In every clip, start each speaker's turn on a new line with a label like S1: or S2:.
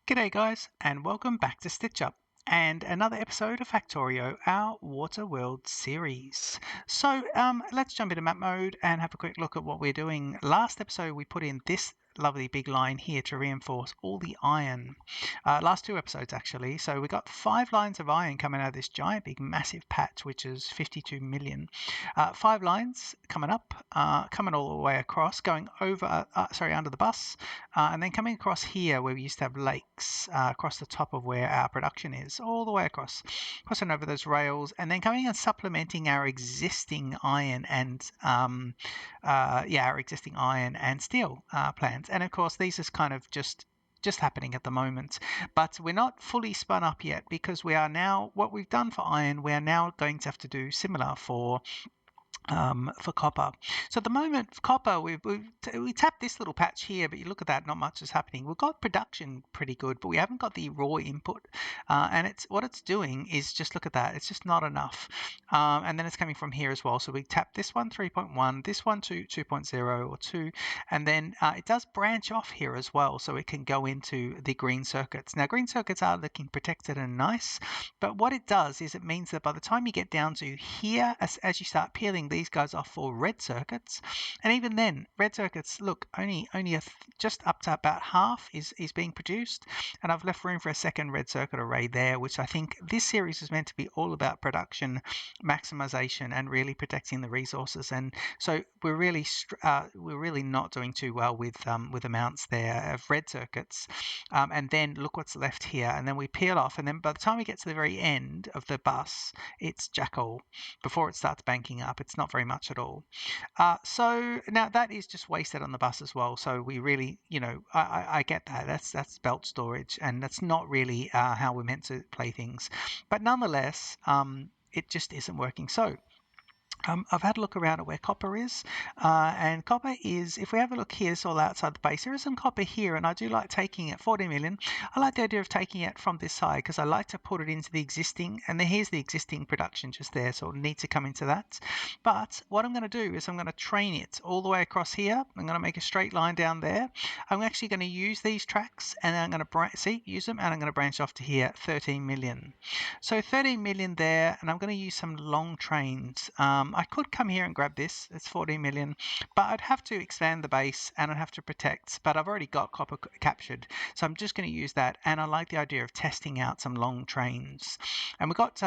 S1: G'day guys, and welcome back to Stitch Up and another episode of Factorio, our Water World series. Let's jump into map mode and have a quick look at what we're doing. Last episode we put in this lovely big line here to reinforce all the iron. Last two episodes actually. So we got 5 lines of iron coming out of this giant big massive patch, which is 52 million. 5 lines coming up, coming all the way across, going over, under the bus, and then coming across here where we used to have lakes, across the top of where our production is, all the way across, crossing over those rails, and then coming and supplementing our existing iron and steel plants. And of course, these is kind of just happening at the moment, but we're not fully spun up yet because we are now, what we've done for iron, we are now going to have to do similar for copper. So at the moment, copper, we tapped this little patch here, but you look at that, not much is happening. We've got production pretty good, but we haven't got the raw input. And what it's doing is just look at that. It's just not enough. And then it's coming from here as well. So we tap this one 3.1, this one to 2.0 or 2, and then it does branch off here as well, so it can go into the green circuits. Now, green circuits are looking protected and nice, but what it does is it means that by the time you get down to here, as you start peeling these guys off for red circuits, and even then red circuits, look, only just up to about half is being produced, and I've left room for a second red circuit array there, which I think this series is meant to be all about production maximization and really protecting the resources. And so we're really not doing too well with amounts there of red circuits, and then look what's left here, and then we peel off, and then by the time we get to the very end of the bus, it's jackal before it starts banking up. It's not very much at all. So now that is just wasted on the bus as well. So we really, I get that. That's belt storage, and that's not really how we're meant to play things. But nonetheless, it just isn't working. So I've had a look around at where copper is, and copper is, if we have a look here, it's all outside the base. There is some copper here, and I do like taking it, 40 million. I like the idea of taking it from this side because I like to put it into the existing, and then here's the existing production just there, so it'll need to come into that. But what I'm going to do is I'm going to train it all the way across here. I'm going to make a straight line down there. I'm actually going to use these tracks, and I'm going to use them, and I'm going to branch off to here, 13 million. So 13 million there, and I'm going to use some long trains. I could come here and grab this, it's 14 million, but I'd have to expand the base and I'd have to protect, but I've already got copper captured, so I'm just going to use that. And I like the idea of testing out some long trains, and we've got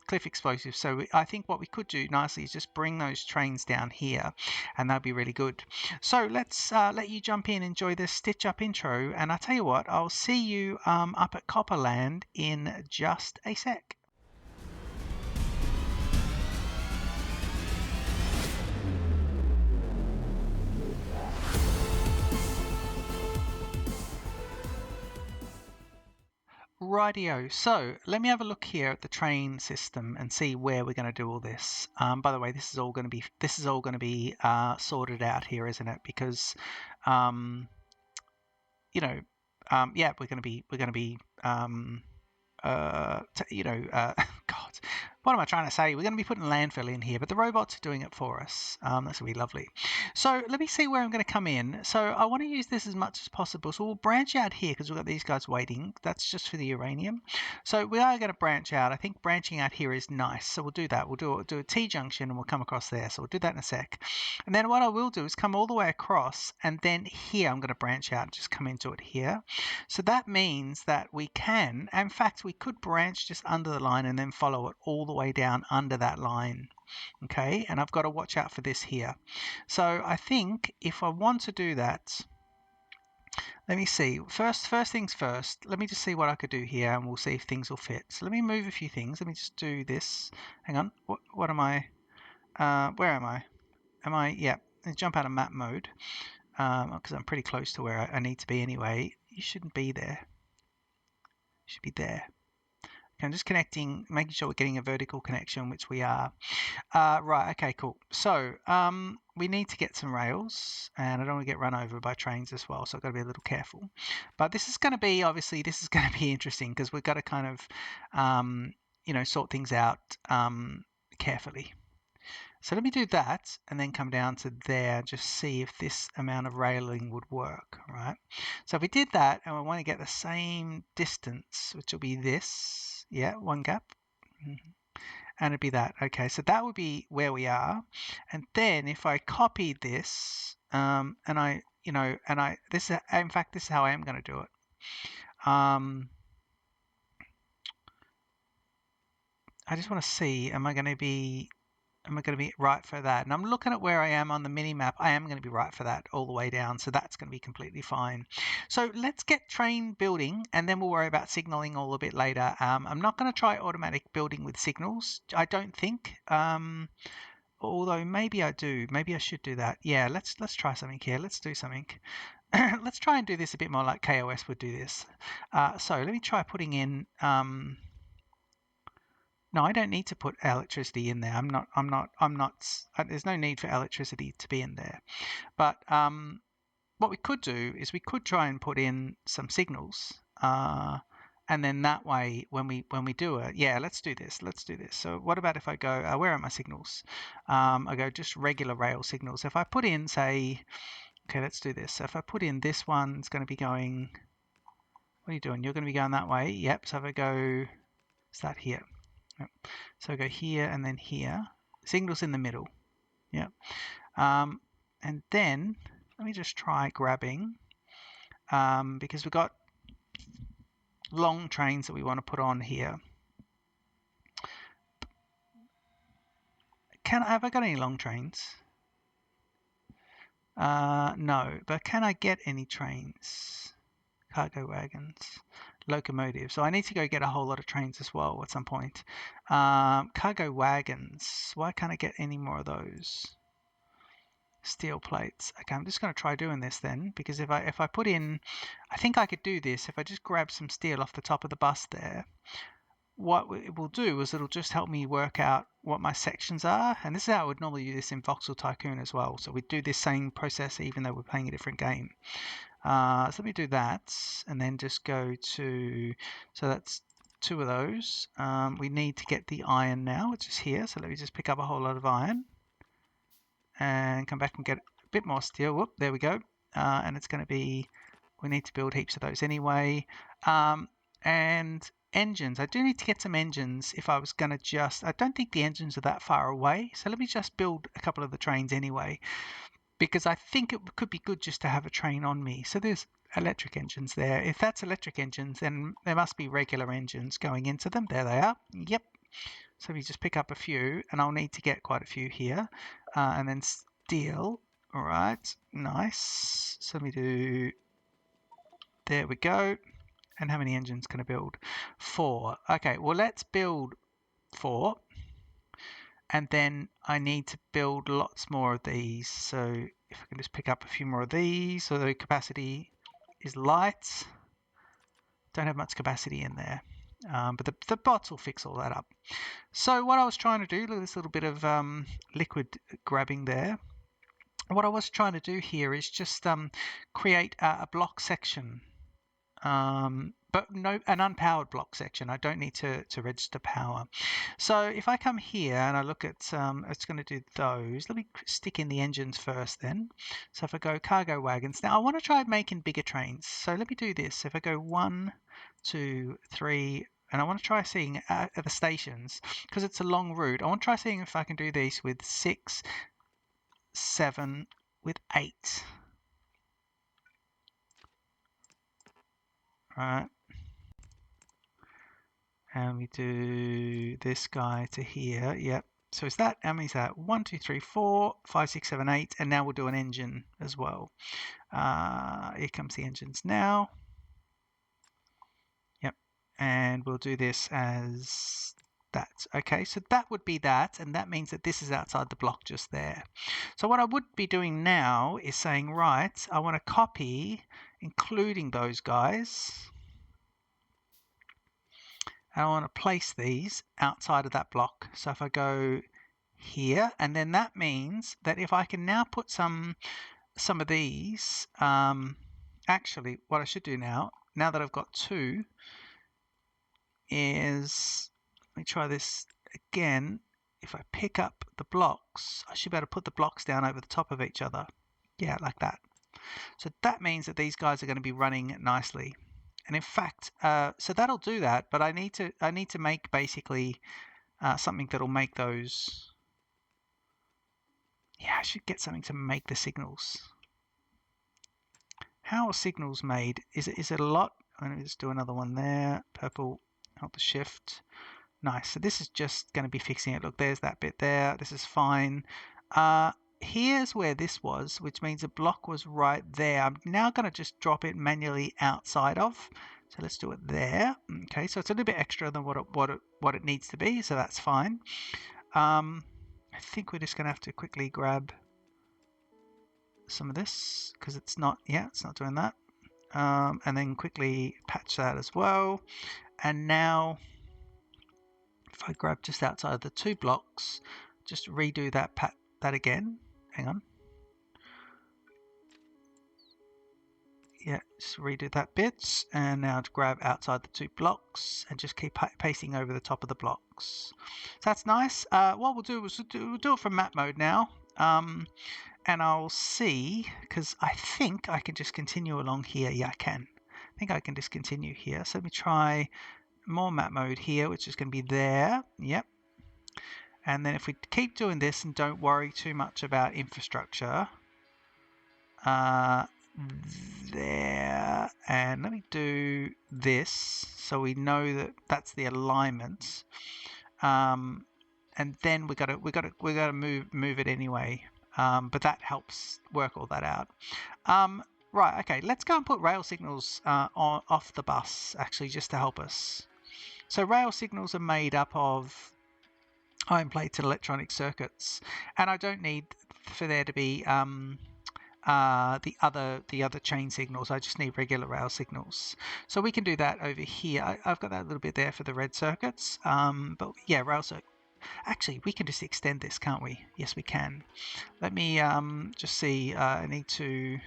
S1: cliff explosives, so I think what we could do nicely is just bring those trains down here, and that'd be really good. So let's let you jump in, enjoy this Stitch Up intro, and I tell you what, I'll see you up at Copperland in just a sec. Rightio. So let me have a look here at the train system and see where we're going to do all this. By the way, this is all going to be sorted out here, isn't it? Because we're going to be God, what am I trying to say? We're going to be putting landfill in here, but the robots are doing it for us. That's going to be lovely. So let me see where I'm going to come in. So I want to use this as much as possible. So we'll branch out here because we've got these guys waiting. That's just for the uranium. So we are going to branch out. I think branching out here is nice. So we'll do that. We'll do a T-junction and we'll come across there. So we'll do that in a sec. And then what I will do is come all the way across, and then here I'm going to branch out and just come into it here. So that means that we can, in fact, we could branch just under the line and then follow it all the way down under that line. Okay, and I've got to watch out for this here. So I think if I want to do that, let me see. First things first, let me just see what I could do here, and we'll see if things will fit. So let me move a few things. Let me just do this. Hang on. What am I? Where am I? Yeah, let's jump out of map mode because I'm pretty close to where I need to be anyway. You shouldn't be there. You should be there. I'm just connecting, making sure we're getting a vertical connection, which we are. Right, okay, cool. So we need to get some rails, and I don't want to get run over by trains as well, so I've got to be a little careful. But this is going to be, obviously, interesting because we've got to kind of, sort things out carefully. So let me do that and then come down to there, just see if this amount of railing would work, right? So if we did that and we want to get the same distance, which will be this, yeah, one gap, and it'd be that. Okay, so that would be where we are. And then if I copy this, and I, this is, in fact, this is how I am going to do it. I just want to see, am I going to be right for that? And I'm looking at where I am on the mini map. I am going to be right for that all the way down. So that's going to be completely fine. So let's get train building and then we'll worry about signaling all a bit later. I'm not going to try automatic building with signals. I don't think, although maybe I do. Maybe I should do that. Yeah, let's try something here. Let's do something. Let's try and do this a bit more like KOS would do this. So let me try putting in, no, I don't need to put electricity in there. There's no need for electricity to be in there. But what we could do is we could try and put in some signals. And then that way, when we do it, yeah, let's do this. So what about if I go, where are my signals? I go just regular rail signals. If I put in, say, okay, let's do this. So if I put in this one, it's going to be going, what are you doing? You're going to be going that way. Yep. So if I go, start here. Yep. So go here and then here. Signals in the middle. Yep. And then let me just try grabbing because we've got long trains that we want to put on here. Have I got any long trains? No, but can I get any trains? Cargo wagons, locomotives. So I need to go get a whole lot of trains as well at some point. Cargo wagons. Why can't I get any more of those? Steel plates. Okay, I'm just going to try doing this then, because if I put in, I think I could do this if I just grab some steel off the top of the bus there. What it will do is it'll just help me work out what my sections are, and this is how I would normally do this in Voxel Tycoon as well. So we do this same process even though we're playing a different game. So let me do that and then just go to, so that's 2 of those. We need to get the iron now, which is here. So let me just pick up a whole lot of iron and come back and get a bit more steel. Whoop, there we go. And it's going to be, we need to build heaps of those anyway. And engines, I do need to get some engines if I was going to just, I don't think the engines are that far away. So let me just build a couple of the trains anyway, because I think it could be good just to have a train on me. So there's electric engines there. If that's electric engines, then there must be regular engines going into them. There they are. Yep. So we just pick up a few, and I'll need to get quite a few here. And then steel. All right. Nice. So let me do, there we go. And how many engines can I build? 4. Okay, well, let's build 4. And then I need to build lots more of these. So if I can just pick up a few more of these, so the capacity is light. Don't have much capacity in there. But the bots will fix all that up. So what I was trying to do, look at this little bit of liquid grabbing there. What I was trying to do here is just create a block section. But no, an unpowered block section. I don't need to register power. So if I come here and I look at, it's going to do those. Let me stick in the engines first then. So if I go cargo wagons, now I want to try making bigger trains. So let me do this. If I go 1, 2, 3, and I want to try seeing at the stations, because it's a long route, I want to try seeing if I can do these with 6, 7, with 8. Right. And we do this guy to here. Yep. So is that, how many is that? 1, 2, 3, 4, 5, 6, 7, 8. And now we'll do an engine as well. Here comes the engines now. Yep. And we'll do this as that. Okay, so that would be that. And that means that this is outside the block just there. So what I would be doing now is saying, right, I want to copy, including those guys. And I want to place these outside of that block. So if I go here, and then that means that if I can now put some of these, actually what I should do now that I've got 2, is, let me try this again, if I pick up the blocks, I should be able to put the blocks down over the top of each other. Yeah, like that. So that means that these guys are going to be running nicely. And in fact, so that'll do that, but I need to make basically something that'll make those. Yeah, I should get something to make the signals. How are signals made? Is it a lot? Let me just do another one there. Purple, hold the shift. Nice. So this is just going to be fixing it. Look, there's that bit there. This is fine. Here's where this was, which means the block was right there. I'm now going to just drop it manually outside of. So let's do it there. Okay, so it's a little bit extra than what it needs to be, so that's fine. I think we're just going to have to quickly grab some of this because it's not doing that. And then quickly patch that as well. And now if I grab just outside the 2 blocks, just redo that again. Hang on. Yeah, just redo that bit, and now to grab outside the 2 blocks and just keep pasting over the top of the blocks. So that's nice. What we'll do is we'll do it from map mode now, and I'll see, because I think I can just continue along here. Yeah, I can. I think I can just continue here. So let me try more map mode here, which is going to be there. Yep. And then if we keep doing this and don't worry too much about infrastructure, there, and let me do this so we know that that's the alignment, and then we gotta move it anyway, but that helps work all that out. Right, okay, let's go and put rail signals off the bus actually, just to help us. So rail signals are made up of iron plates and electronic circuits, and I don't need for there to be the other chain signals. I just need regular rail signals. So we can do that over here. I've got that little bit there for the red circuits. But yeah, rail circuit. Actually, we can just extend this, can't we? Yes, we can. Let me just see. I need to.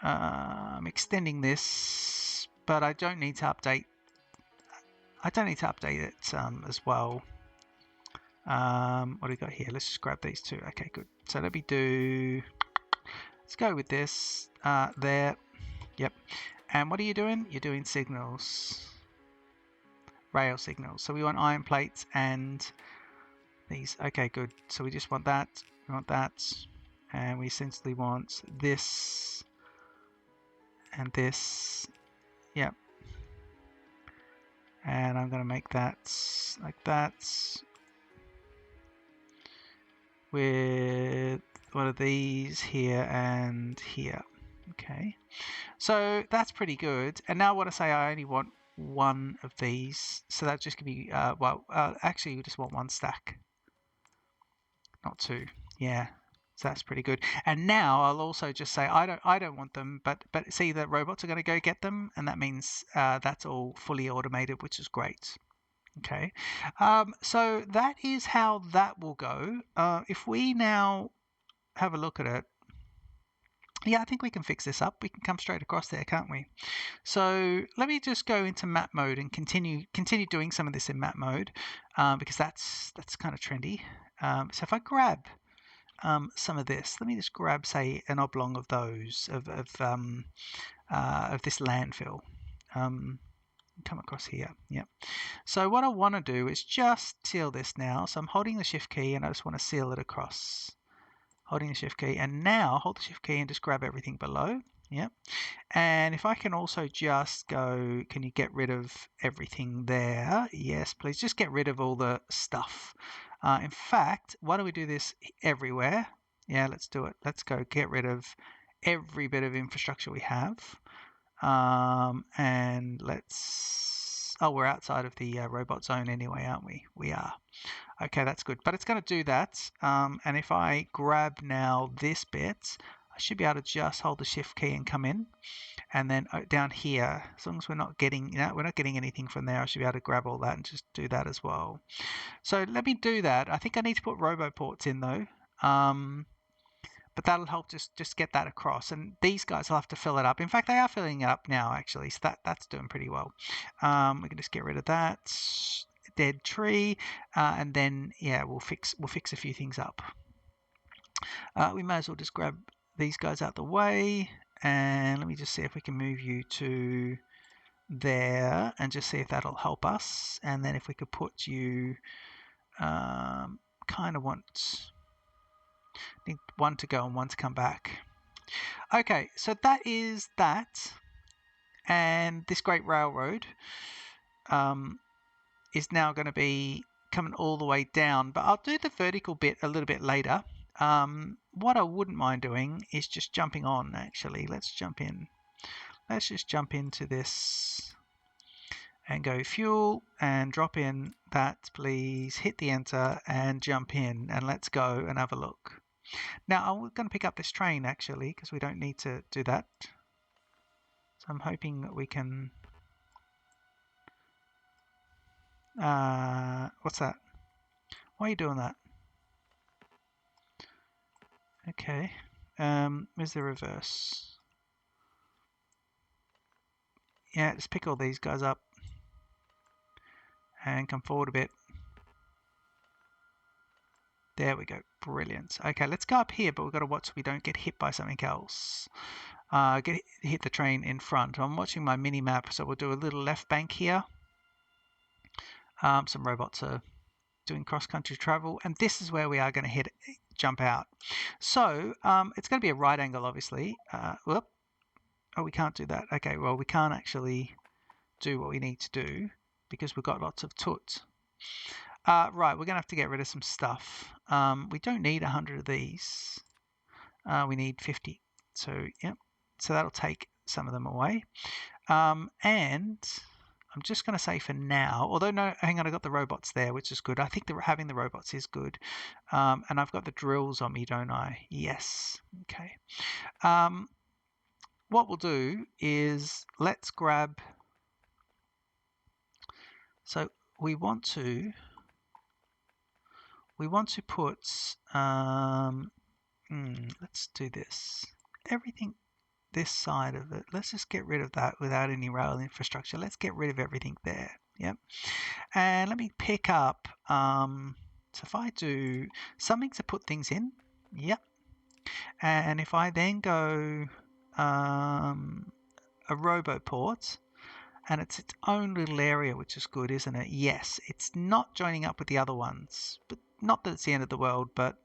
S1: I'm extending this, but I don't need to update. I don't need to update it as well. What do we got here? Let's just grab these 2. Okay, good. So let me do. Let's go with this there. Yep. And what are you doing? You're doing signals. Rail signals. So we want iron plates and these. Okay, good. So we just want that. We want that. And we essentially want this and this. Yep. And I'm going to make that like that. With one of these here and here. Okay, so that's pretty good. And now what I say, I only want 1 of these, so that just give me actually you just want 1 stack, not 2. Yeah, so that's pretty good. And now I'll also just say I don't want them, but see that robots are going to go get them, and that means that's all fully automated, which is great. Okay, so that is how that will go. If we now have a look at it, yeah, I think we can fix this up. We can come straight across there, can't we? So let me just go into map mode and continue doing some of this in map mode, because that's kind of trendy. So if I grab some of this, let me just grab, say, an oblong of those of this landfill. Come across here. Yep. So what I want to do is just seal this now. So I'm holding the shift key and I just want to seal it across. Holding the shift key, and now hold the shift key and just grab everything below. Yep. And if I can also just go, can you get rid of everything there? Yes, please. Just get rid of all the stuff. In fact, why don't we do this everywhere? Yeah, let's do it. Let's go get rid of every bit of infrastructure we have. And let's, we're outside of the robot zone anyway, aren't we? We are. Okay, that's good. But it's going to do that. And if I grab now this bit, I should be able to just hold the shift key and come in. And then down here, as long as we're not getting, we're not getting anything from there, I should be able to grab all that and just do that as well. So let me do that. I think I need to put roboports in though. But that'll help just get that across, and these guys will have to fill it up. In fact, they are filling it up now actually, so that's doing pretty well. We can just get rid of that. dead tree, and then yeah, we'll fix a few things up. We may as well just grab these guys out the way, and let me just see if we can move you to there and just see if that'll help us. And then if we could put you, kind of need one to go and one to come back. Okay, so that is that, and this great railroad is now going to be coming all the way down, but I'll do the vertical bit a little bit later. What I wouldn't mind doing is just jumping on, actually. Let's jump in. Let's just jump into this and go fuel and drop in that, please. Hit the enter and jump in, and let's go and have a look. Now, I'm going to pick up this train, actually, because we don't need to do that. So I'm hoping that we can... what's that? Why are you doing that? Okay. Where's the reverse? Yeah, just pick all these guys up and come forward a bit. There we go. Brilliant. Okay, let's go up here, but we've got to watch so we don't get hit by something else. Hit the train in front. I'm watching my mini map, so we'll do a little left bank here. Some robots are doing cross-country travel, and this is where we are going to jump out. So it's going to be a right angle, obviously. Whoop. Oh, we can't do that. Okay, well, we can't actually do what we need to do because we've got lots of toots. Right, we're going to have to get rid of some stuff. We don't need 100 of these. We need 50. So, yep. So that'll take some of them away. And I'm just going to say for now, although no, hang on, I got the robots there, which is good. I think having the robots is good. And I've got the drills on me, don't I? Yes. Okay. What we'll do is let's grab... So we want to put... let's do this. Everything this side of it, let's just get rid of that without any rail infrastructure. Let's get rid of everything there. Yep. And let me pick up, so if I do something to put things in, yep. And if I then go a roboport, and it's its own little area, which is good, isn't it? Yes, it's not joining up with the other ones, but not that it's the end of the world, but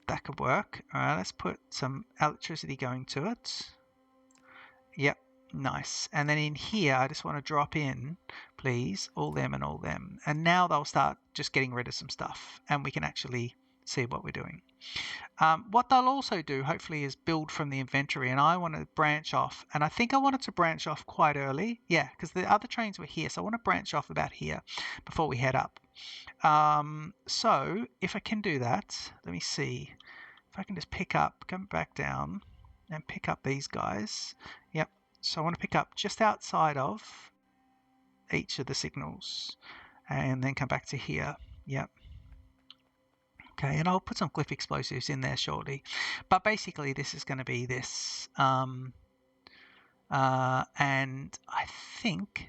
S1: that could work. All right, let's put some electricity going to it. Yep, nice. And then in here, I just want to drop in, please, all them and all them. And now they'll start just getting rid of some stuff, and we can actually see what we're doing. What they'll also do, hopefully, is build from the inventory, and I want to branch off. And I think I wanted to branch off quite early. Yeah, because the other trains were here, so I want to branch off about here before we head up. So if I can do that, let me see if I can just pick up, come back down and pick up these guys. Yep. So I want to pick up just outside of each of the signals and then come back to here. Yep. Okay, and I'll put some glyph explosives in there shortly. But basically this is going to be this. And I think...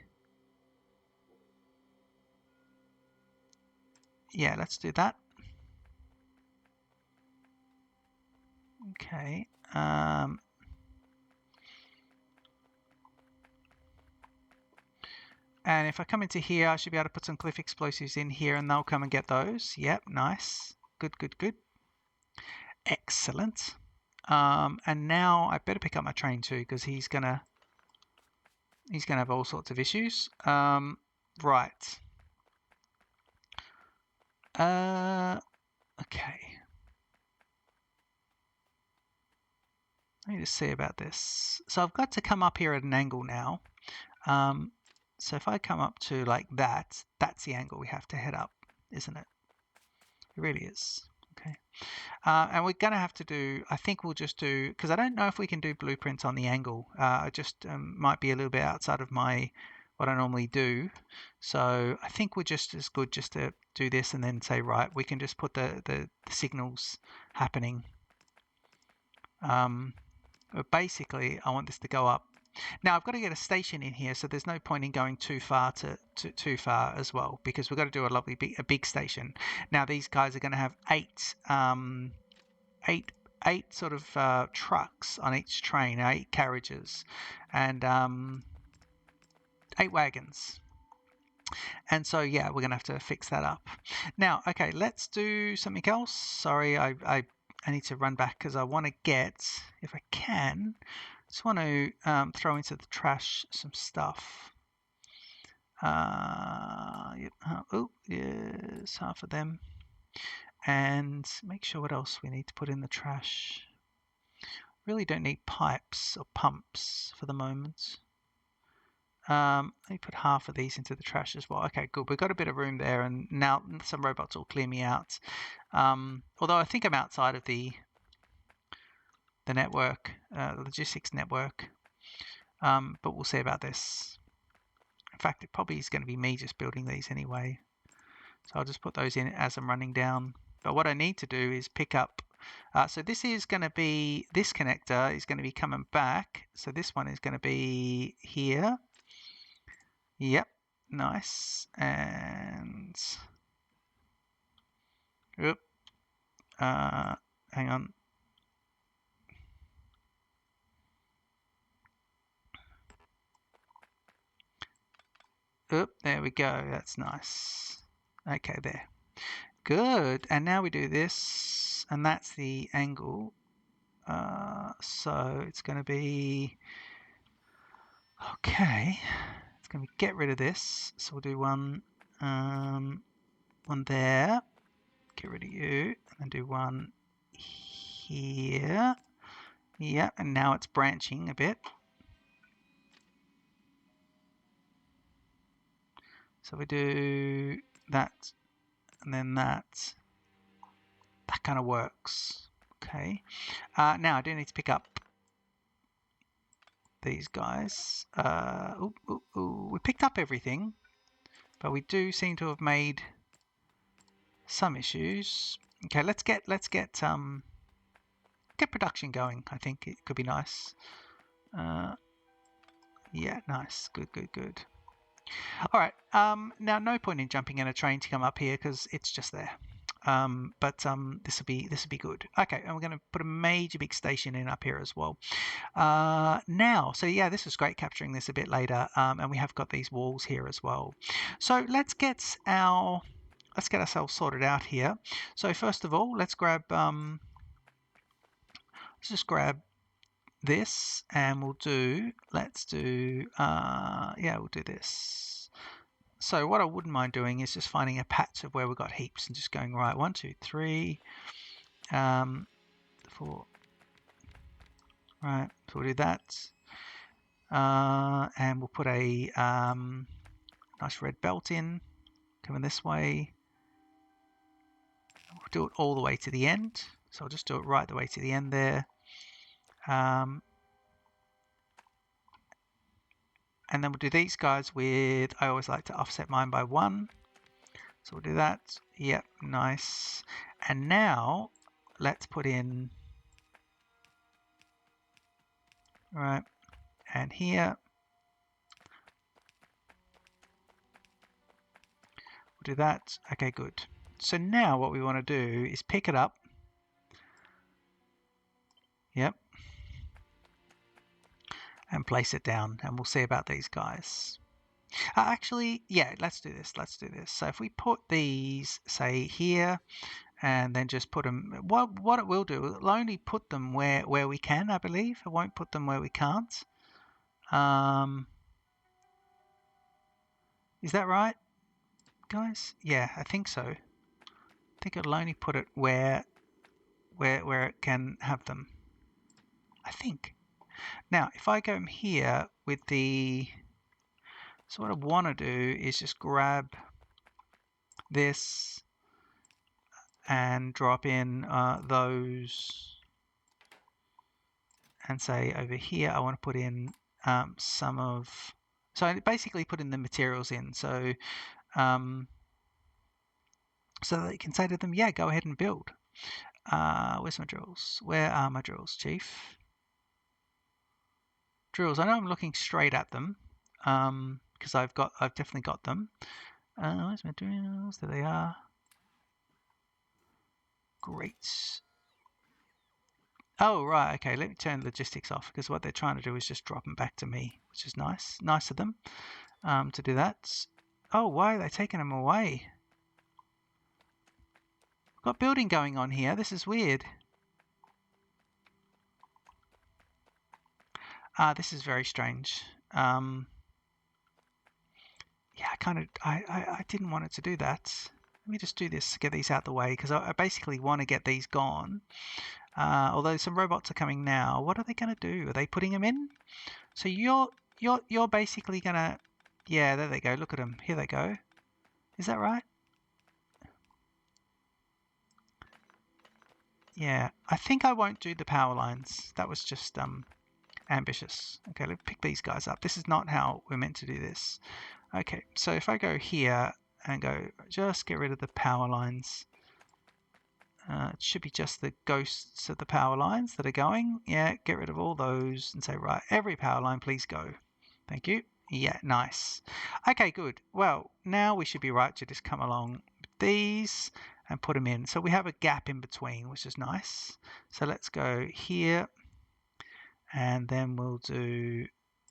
S1: Yeah, let's do that. Okay. And if I come into here, I should be able to put some glyph explosives in here and they'll come and get those. Yep, nice. Good, good, good. Excellent. And now I better pick up my train too, because he's gonna have all sorts of issues. Right. Okay. Let me just see about this. So I've got to come up here at an angle now. So if I come up to like that, that's the angle we have to head up, isn't it? It really is. Okay. And we're going to have to do, I think we'll just do, because I don't know if we can do blueprints on the angle. I just might be a little bit outside of what I normally do. So I think we're just as good just to do this and then say, right, we can just put the signals happening. But basically, I want this to go up Now I've got to get a station in here, so there's no point in going too far too far as well, because we've got to do a big station. Now these guys are going to have eight eight sort of trucks on each train, 8 carriages, and 8 wagons. And so yeah, we're gonna have to fix that up. Now, okay, let's do something else. Sorry, I need to run back because I want to get, if I can, just want to throw into the trash some stuff. Yep. Oh, yes, half of them. And make sure what else we need to put in the trash. Really don't need pipes or pumps for the moment. Let me put half of these into the trash as well. Okay, good. We've got a bit of room there, and now some robots will clear me out. Although I think I'm outside of the network, the logistics network. But we'll see about this. In fact, it probably is going to be me just building these anyway. So I'll just put those in as I'm running down. But what I need to do is pick up. So this is going to be, this connector is going to be coming back. So this one is going to be here. Yep, nice. And oop, hang on. Oop, there we go. That's nice. Okay, there. Good. And now we do this, and that's the angle. So it's going to be okay. It's going to get rid of this. So we'll do one there. Get rid of you, and then do one here. Yeah, and now it's branching a bit. So we do that, and then that. That kind of works. Okay. Now I do need to pick up these guys. We picked up everything, but we do seem to have made some issues. Okay, let's get production going. I think it could be nice. Yeah, nice. Good. All right. Now no point in jumping in a train to come up here because it's just there. But this will be good. Okay, and we're going to put a major big station in up here as well. Now, so yeah, this was great capturing this a bit later, and we have got these walls here as well. So let's get ourselves sorted out here. So first of all, let's just grab this, and we'll do this. So what I wouldn't mind doing is just finding a patch of where we've got heaps and just going right 1, 2, 3, 4. Right, so we'll do that, and we'll put a nice red belt in coming this way. We'll do it all the way to the end, so I'll just do it right the way to the end there. And then we'll do these guys with, I always like to offset mine by 1. So we'll do that. Yep, nice. And now let's put in, right, and here. We'll do that. Okay, good. So now what we want to do is pick it up. Yep. And place it down, and we'll see about these guys. Actually, yeah, let's do this. So if we put these, say, here, and then just put them, what it will do, it'll only put them where we can, I believe. It won't put them where we can't. Is that right, guys? Yeah, I think so. I think it'll only put it where it can have them, I think. Now, if I go here with the, so what I want to do is just grab this and drop in those, and say over here I want to put in some of, so I basically put in the materials in, so so that you can say to them, yeah, go ahead and build. Where's my drills? Where are my drills, Chief? drills. I know I'm looking straight at them because I've definitely got them. Where's my drills? There they are. Great. Oh, right. Okay, let me turn logistics off because what they're trying to do is just drop them back to me, which is nice. Nice of them to do that. Oh, why are they taking them away? Got building going on here. This is weird. This is very strange. Yeah, I didn't want it to do that. Let me just do this to get these out the way because I basically want to get these gone. Although some robots are coming now. What are they going to do? Are they putting them in? So you're basically going to... Yeah, there they go. Look at them. Here they go. Is that right? Yeah, I think I won't do the power lines. That was just ambitious. Okay, let's pick these guys up. This is not how we're meant to do this. Okay, so if I go here and go, just get rid of the power lines. It should be just the ghosts of the power lines that are going. Yeah, get rid of all those and say, right, every power line, please go. Thank you. Yeah, nice. Okay, good. Well, now we should be right to just come along with these and put them in. So we have a gap in between, which is nice. So let's go here and then we'll do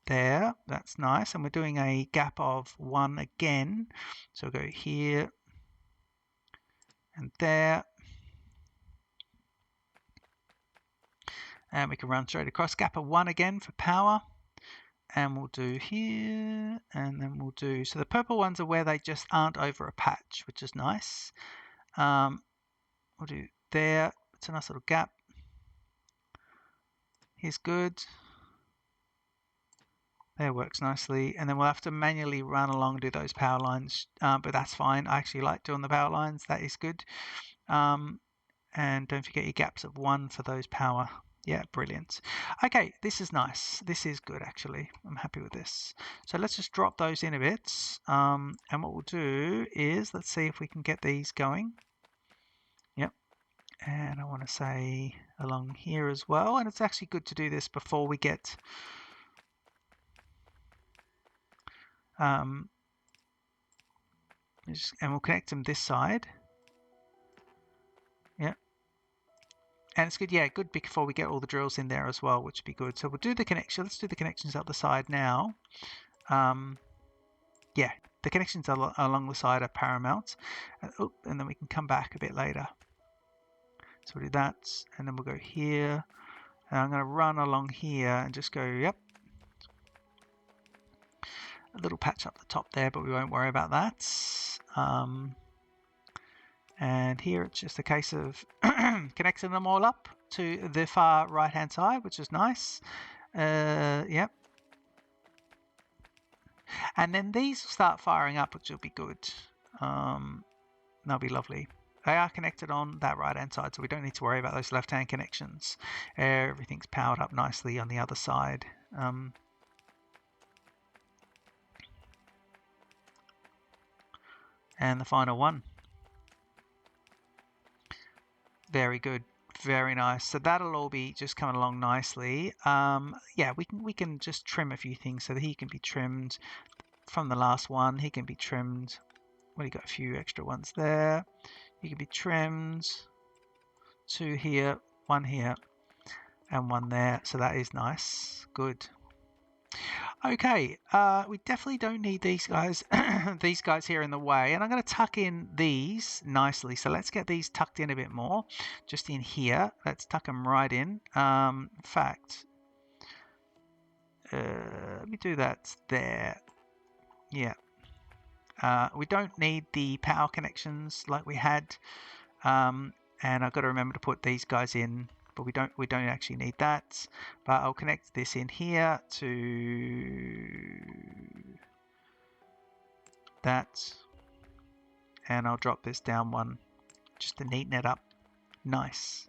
S1: there. That's nice. And we're doing a gap of 1 again. So we'll go here and there. And we can run straight across. Gap of 1 again for power. And we'll do here, and then we'll do, so the purple ones are where they just aren't over a patch, which is nice. We'll do there. It's a nice little gap. Here's good. There works nicely. And then we'll have to manually run along and do those power lines, but that's fine. I actually like doing the power lines. That is good. And don't forget your gaps of 1 for those power. Yeah, brilliant. Okay, this is nice. This is good, actually. I'm happy with this. So let's just drop those in a bit. And what we'll do is, let's see if we can get these going. Yep. And I want to say along here as well. And it's actually good to do this before we get... and we'll connect them this side. Yep. And it's good, yeah, good before we get all the drills in there as well, which would be good. So we'll do the connection. Let's do the connections up the side now. Yeah, the connections along the side are paramount. And then we can come back a bit later. So we'll do that, and then we'll go here. And I'm going to run along here and just go, yep. A little patch up the top there, but we won't worry about that. And here it's just a case of connecting them all up to the far right hand side, which is nice. Yep. And then these start firing up, which will be good. That'll be lovely. They are connected on that right hand side, so we don't need to worry about those left hand connections. Everything's powered up nicely on the other side. And the final one. Very good, very nice. So that'll all be just coming along nicely. Yeah, we can just trim a few things so that he can be trimmed from the last one. He can be trimmed. Well, you got a few extra ones there. He can be trimmed. 2 here, 1 here, and 1 there. So that is nice. Good. Okay, we definitely don't need these guys these guys here in the way, and I'm going to tuck in these nicely. So let's get these tucked in a bit more, just in here. Let's tuck them right in. In fact, let me do that there. Yeah. We don't need the power connections like we had, and I've got to remember to put these guys in. But we don't actually need that. But I'll connect this in here to that, and I'll drop this down 1 just to neaten it up. Nice.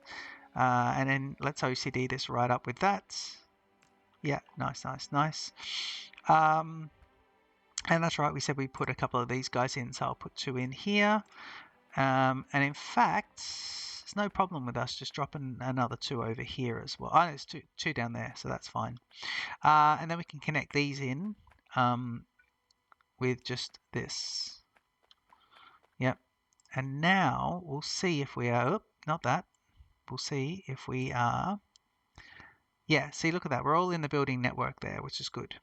S1: And then let's OCD this right up with that. Yeah, nice. And that's right, we said we put a couple of these guys in, so I'll put 2 in here. And in fact, it's no problem with us just dropping another 2 over here as well. Oh, there's two down there, so that's fine. And then we can connect these in with just this. Yep. And now we'll see if we are, not that. We'll see if we are, yeah, see, look at that. We're all in the building network there, which is good.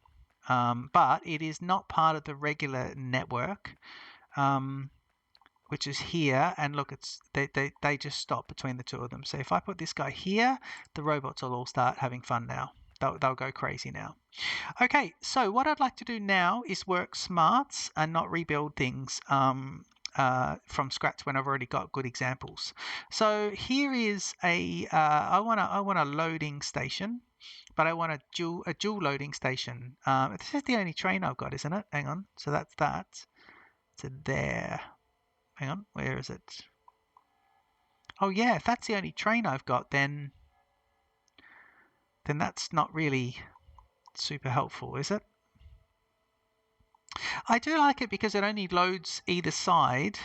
S1: But it is not part of the regular network, which is here. And look, it's they just stop between the two of them. So if I put this guy here, the robots will all start having fun now. They'll go crazy now. Okay, so what I'd like to do now is work smarts and not rebuild things from scratch when I've already got good examples. So here is I want a loading station, but I want a dual loading station. This is the only train I've got, isn't it? Hang on. So that's that. So there. Hang on. Where is it? Oh yeah, if that's the only train I've got, then that's not really super helpful, is it? I do like it because it only loads either side.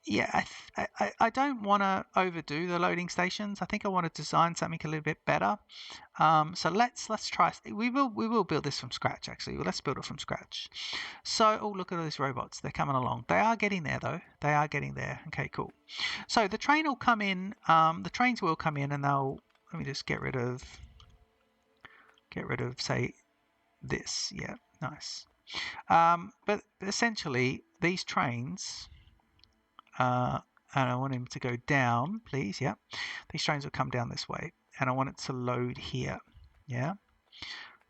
S1: Yeah, I don't want to overdo the loading stations. I think I want to design something a little bit better. So let's try. We will build this from scratch. Actually, let's build it from scratch. So oh, look at all these robots. They're coming along. They are getting there though. They are getting there. Okay, cool. So the train will come in. The trains will come in, and they'll. Let me just get rid of say this. Yeah, nice. But essentially, these trains. And I want him to go down, please. Yeah, these trains will come down this way, and I want it to load here. Yeah.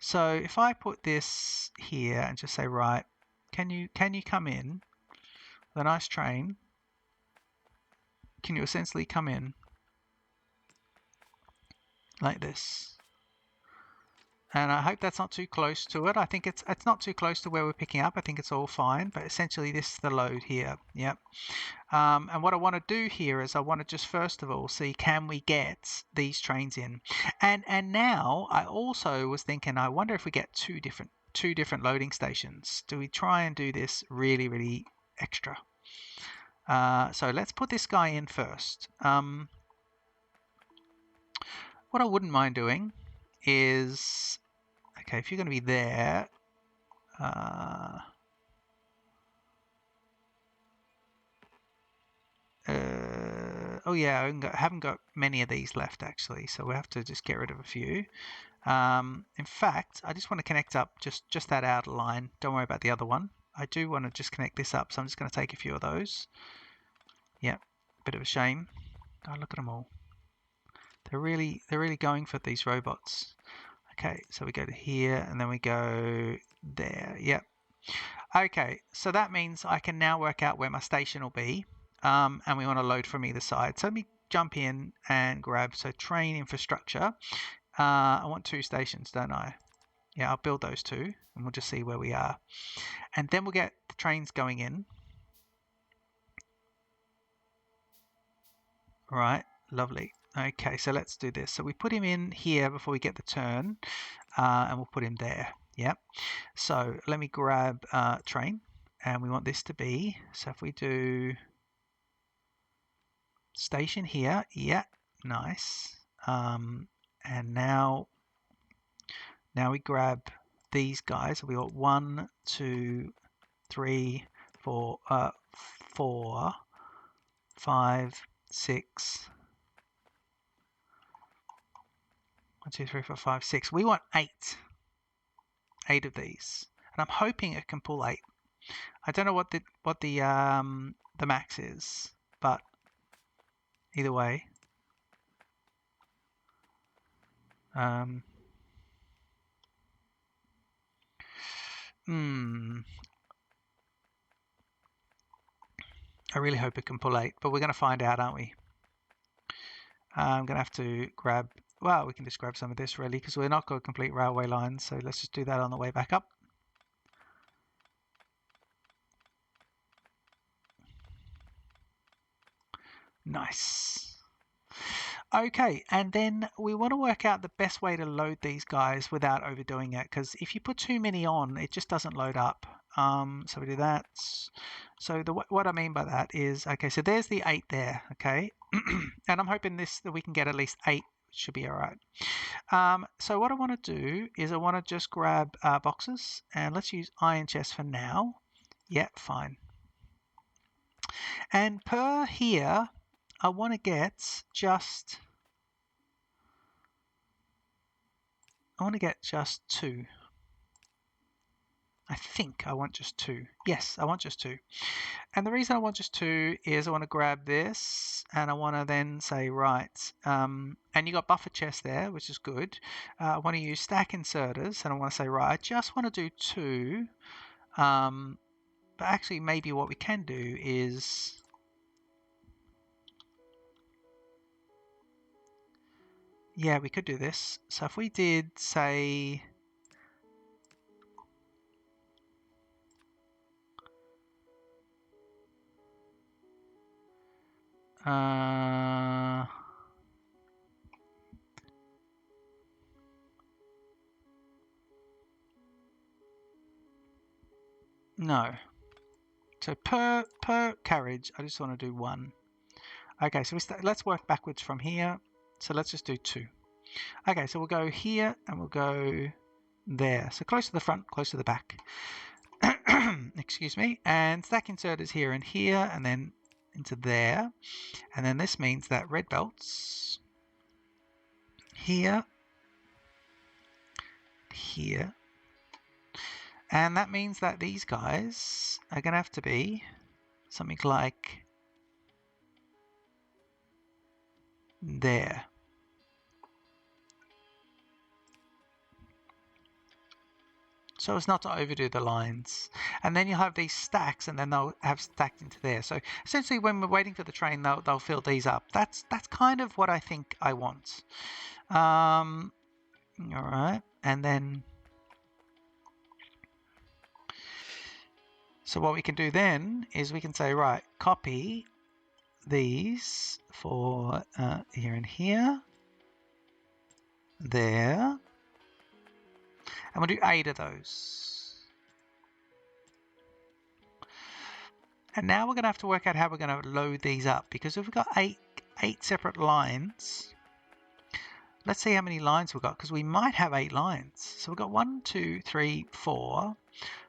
S1: So if I put this here and just say, right, can you come in? The nice train. Can you essentially come in like this? And I hope that's not too close to it. I think it's not too close to where we're picking up. I think it's all fine. But essentially, this is the load here. Yep. And what I want to do here is I want to just first of all see, can we get these trains in? And now I also was thinking, I wonder if we get two different loading stations. Do we try and do this really, really extra? So let's put this guy in first. What I wouldn't mind doing is, okay, if you're going to be there, oh yeah, I haven't got many of these left actually, so we have to just get rid of a few. In fact, I just want to connect up just that outer line. Don't worry about the other one. I do want to just connect this up, so I'm just going to take a few of those. Yeah, bit of a shame. Oh, look at them all. They're really going for these robots. Okay, so we go to here and then we go there. Yep. Okay, so that means I can now work out where my station will be, and we want to load from either side. So let me jump in and grab, so train infrastructure. I want 2 stations, don't I? Yeah, I'll build those 2 and we'll just see where we are. And then we'll get the trains going in. Right, lovely. Okay, so let's do this. So we put him in here before we get the turn, and we'll put him there. Yep. So let me grab train, and we want this to be, so if we do station here, yeah, nice. And now we grab these guys. We got 1, 2, 3, 4, 4, 5, 6. 1, 2, 3, 4, 5, 6. We want 8. 8 of these, and I'm hoping it can pull 8. I don't know what the max is, but either way, I really hope it can pull 8, but we're going to find out, aren't we? I'm going to have to grab, well, we can just grab some of this really, because we're not going to complete railway lines, so let's just do that on the way back up. Nice. Okay, and then we want to work out the best way to load these guys without overdoing it, because if you put too many on, it just doesn't load up. So we do that. So what I mean by that is, okay, so there's the 8 there, okay? And I'm hoping that we can get at least 8, should be all right. So what I want to do is I want to just grab boxes, and let's use iron chest for now. Yeah, fine. And per here, I want to get just 2. I think I want just 2. Yes, I want just 2. And the reason I want just 2 is I want to grab this and I want to then say, right, and you got buffer chest there, which is good. I want to use stack inserters and I want to say, right, I just want to do 2. But actually maybe what we can do is, yeah, we could do this. So if we did say, no. So per carriage, I just want to do 1. Okay, so let's work backwards from here. So let's just do 2. Okay, so we'll go here and we'll go there. So close to the front, close to the back. Excuse me. And stack inserters here and here, and then into there. And then this means that red belts here, here. And that means that these guys are going to have to be something like there. So as not to overdo the lines. And then you'll have these stacks, and then they'll have stacked into there. So essentially when we're waiting for the train, they'll fill these up. That's kind of what I think I want. All right. And then, so what we can do then is we can say, right, copy these for here and here, there, and we'll do 8 of those. And now we're going to have to work out how we're going to load these up, because if we've got eight separate lines, let's see how many lines we've got, because we might have 8 lines. So we've got 1, 2, 3, 4,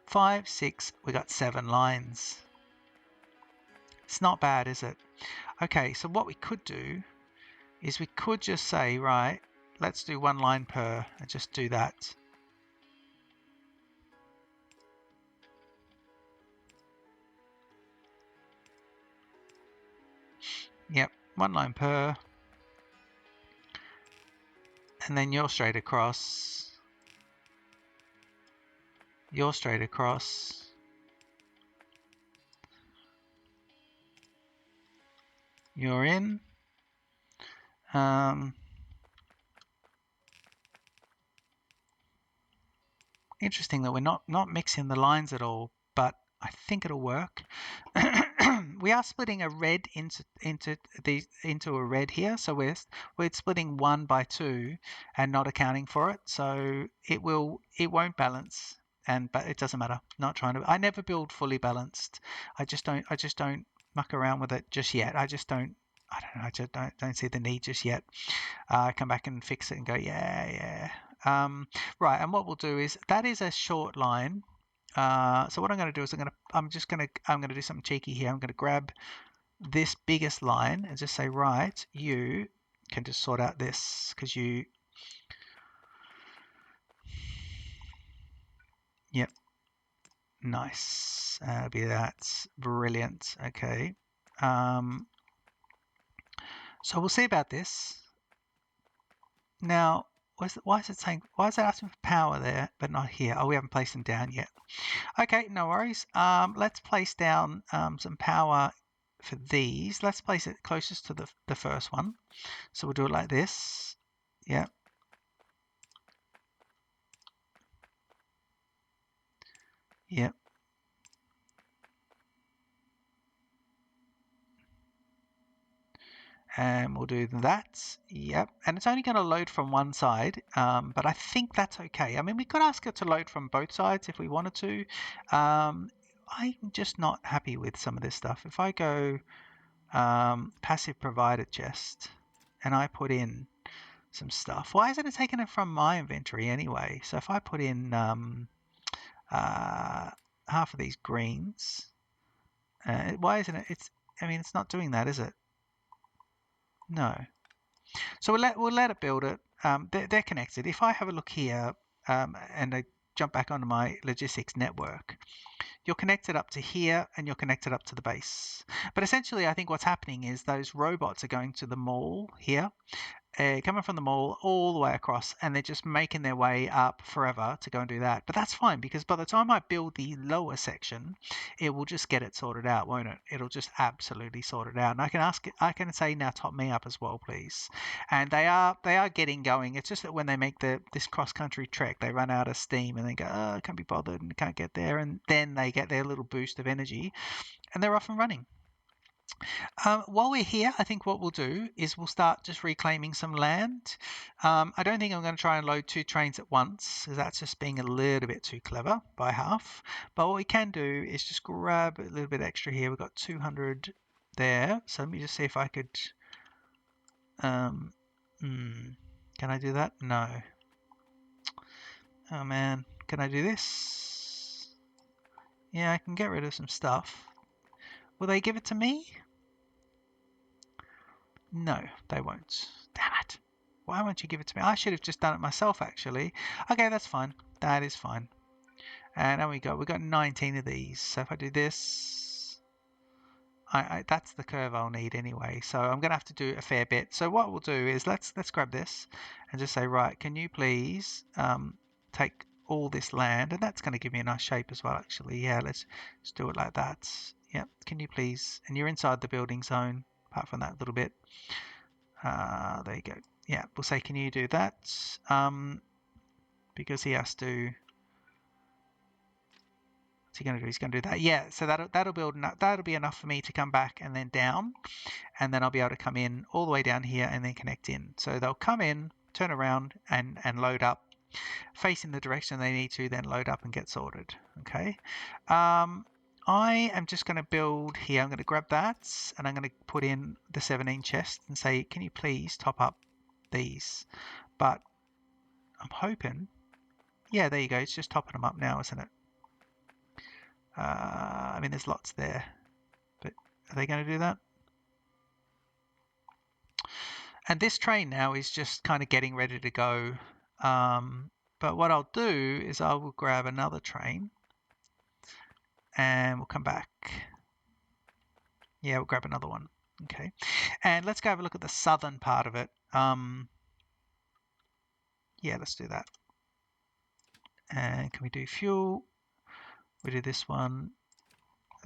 S1: 5, 6, we got 7 lines. It's not bad, is it? Okay, so what we could do is we could just say, right, let's do 1 line per, and just do that. Yep, 1 line per. And then you're straight across. You're straight across. You're in. Interesting that we're not mixing the lines at all, but I think it'll work. We are splitting a red into a red here, so we're splitting 1 by 2 and not accounting for it, so it won't balance, but it doesn't matter. Not trying to. I never build fully balanced. I just don't muck around with it just yet. I just don't don't see the need just yet. Come back and fix it and go, yeah. Right, and what we'll do is, that is a short line. So what I'm going to do is I'm going to do something cheeky here. I'm going to grab this biggest line and just say, right, you can just sort out this, because yep, nice. Be that. Brilliant. Okay. So we'll see about this. Now, why is it asking for power there, but not here? Oh, we haven't placed them down yet. Okay, no worries. Let's place down some power for these. Let's place it closest to the first one. So we'll do it like this. Yeah. Yep. And we'll do that. Yep. And it's only going to load from one side, but I think that's okay. I mean, we could ask it to load from both sides if we wanted to. I'm just not happy with some of this stuff. If I go passive provider chest and I put in some stuff, why isn't it taking it from my inventory anyway? So if I put in half of these greens, why isn't it? I mean, it's not doing that, is it? No. So we'll let it build it. They're connected. If I have a look here and I jump back onto my logistics network, you're connected up to here and you're connected up to the base. But essentially, I think what's happening is those robots are going to the mall here, coming from the mall all the way across, and they're just making their way up forever to go and do that. But that's fine, because by the time I build the lower section, it will just get it sorted out, won't it? It'll just absolutely sort it out. And I can say, now top me up as well, please. And they are getting going. It's just that when they make this cross country trek, they run out of steam and they go, oh, I can't be bothered and can't get there. And then they get their little boost of energy and they're off and running. While we're here, I think what we'll do is we'll start just reclaiming some land. I don't think I'm going to try and load 2 trains at once, because that's just being a little bit too clever by half. But what we can do is just grab a little bit extra here. We've got 200 there. So let me just see if I could... can I do that? No. Oh man, can I do this? Yeah, I can get rid of some stuff. Will they give it to me? No, they won't. Damn it. Why won't you give it to me? I should have just done it myself, actually. Okay, that's fine. That is fine. And there we go. We've got 19 of these. So if I do this, that's the curve I'll need anyway. So I'm going to have to do a fair bit. So what we'll do is let's grab this and just say, right, can you please take all this land? And that's going to give me a nice shape as well, actually. Yeah, let's do it like that. Yep, can you please? And you're inside the building zone, apart from that little bit. There you go. Yeah, we'll say, can you do that? Because he has to. What's he going to do? He's going to do that. Yeah, so that'll build. That'll be enough for me to come back and then down, and then I'll be able to come in all the way down here and then connect in. So they'll come in, turn around, and load up, facing the direction they need to, then load up and get sorted. Okay. I am just going to build here. I'm going to grab that and I'm going to put in the 17 chests and say, can you please top up these? But I'm hoping, yeah, there you go. It's just topping them up now, isn't it? I mean, there's lots there, but are they going to do that? And this train now is just kind of getting ready to go. But what I'll do is I will grab another train and we'll come back. Yeah, we'll grab another one. Okay. And let's go have a look at the southern part of it. Yeah, let's do that. And can we do fuel? We do this one.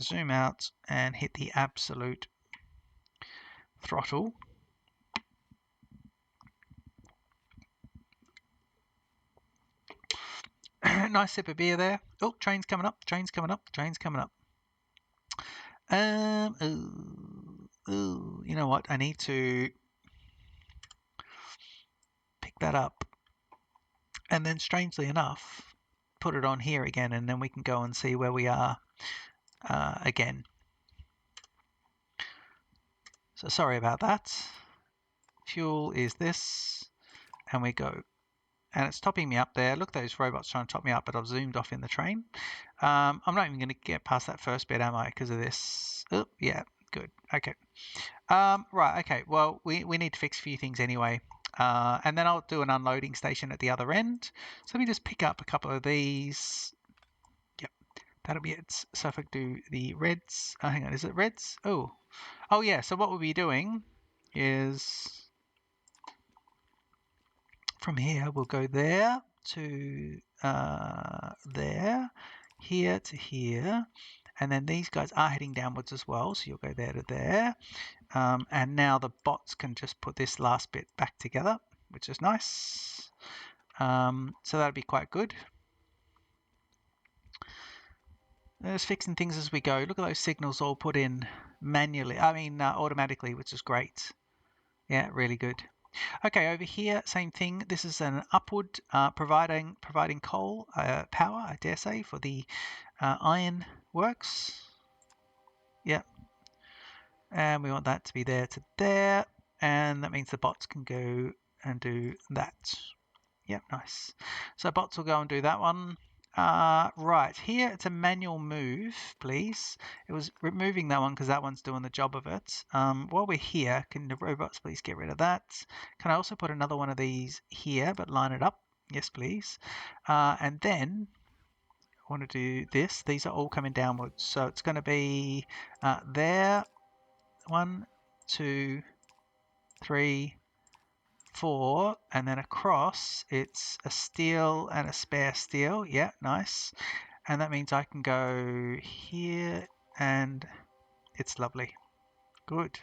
S1: Zoom out and hit the absolute throttle. Nice sip of beer there. Oh, train's coming up, train's coming up, train's coming up. You know what? I need to pick that up. And then strangely enough, put it on here again, and then we can go and see where we are again. So sorry about that. Fuel is this, and we go. And it's topping me up there. Look, those robots trying to top me up, but I've zoomed off in the train. I'm not even going to get past that first bit, am I? Because of this. Oh, yeah, good. Okay. Right, okay. Well, we need to fix a few things anyway. And then I'll do an unloading station at the other end. So let me just pick up a couple of these. Yep, that'll be it. So if I do the reds. Hang on, is it reds? Oh, yeah. So what we'll be doing is... From here, we'll go there to there, here to here, and then these guys are heading downwards as well, so you'll go there to there. And now the bots can just put this last bit back together, which is nice. So that'll be quite good. Just fixing things as we go. Look at those signals all put in manually, automatically, which is great. Yeah, really good. Okay, over here, same thing. This is an upward, providing coal power, I dare say, for the iron works. Yep, and we want that to be there to there, and that means the bots can go and do that. Yep, nice. So bots will go and do that one. Right, here it's a manual move, please. It was removing that one because that one's doing the job of it. While we're here, can the robots please get rid of that? Can I also put another one of these here, but line it up? Yes, please. And then I want to do this. These are all coming downwards. So it's going to be there. 1, 2, 3, 4, and then across it's a steel and a spare steel. Yeah, nice. And that means I can go here, and it's lovely. Good.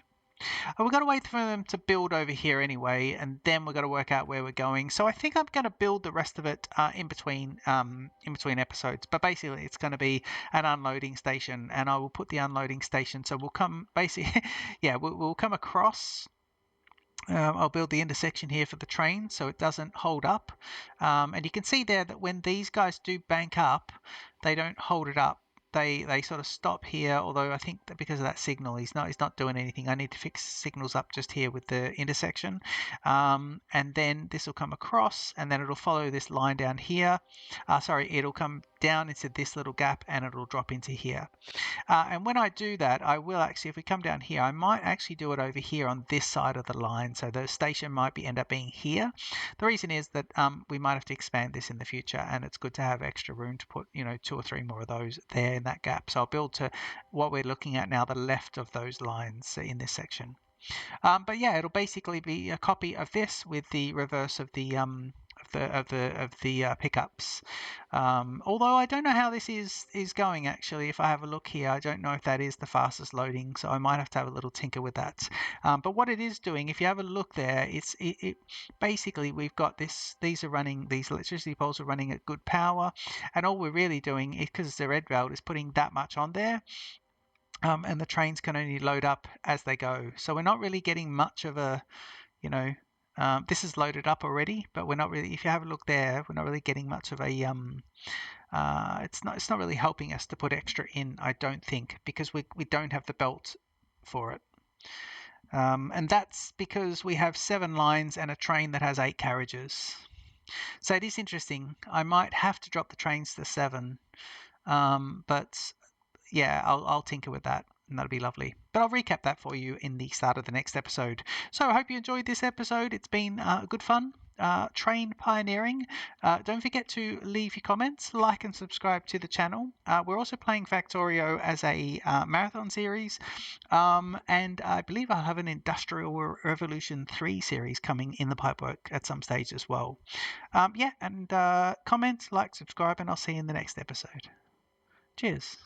S1: We've got to wait for them to build over here anyway, and then we've got to work out where we're going. So I think I'm going to build the rest of it in between episodes. But basically, it's going to be an unloading station, and I will put the unloading station. So we'll come basically, yeah, we'll come across. I'll build the intersection here for the train so it doesn't hold up. And you can see there that when these guys do bank up, they don't hold it up. They sort of stop here, although I think that because of that signal, he's not doing anything. I need to fix signals up just here with the intersection. And then this will come across, and then it'll follow this line down here. Sorry, it'll come down into this little gap, and it'll drop into here. And when I do that, I will actually, if we come down here, I might actually do it over here on this side of the line. So the station might end up being here. The reason is that we might have to expand this in the future, and it's good to have extra room to put, 2 or 3 more of those there in that gap. So I'll build to what we're looking at now, the left of those lines in this section. But yeah, it'll basically be a copy of this with the reverse of the pickups. Although I don't know how this is going actually. If I have a look here, I don't know if that is the fastest loading, so I might have to have a little tinker with that. But what it is doing, if you have a look there, it basically we've got this. These electricity poles are running at good power, and all we're really doing is, because it's a red belt, is putting that much on there. And the trains can only load up as they go. So we're not really getting much of a, this is loaded up already, but we're not really, if you have a look there, we're not really getting much of a, it's not really helping us to put extra in, I don't think, because we don't have the belt for it. And that's because we have 7 lines and a train that has 8 carriages. So it is interesting. I might have to drop the trains to 7, but yeah, I'll tinker with that, and that'll be lovely. But I'll recap that for you in the start of the next episode. So I hope you enjoyed this episode. It's been good fun. Train pioneering. Don't forget to leave your comments, like and subscribe to the channel. We're also playing Factorio as a marathon series, and I believe I'll have an Industrial Revolution 3 series coming in the pipework at some stage as well. Yeah, and comment, like, subscribe, and I'll see you in the next episode. Cheers.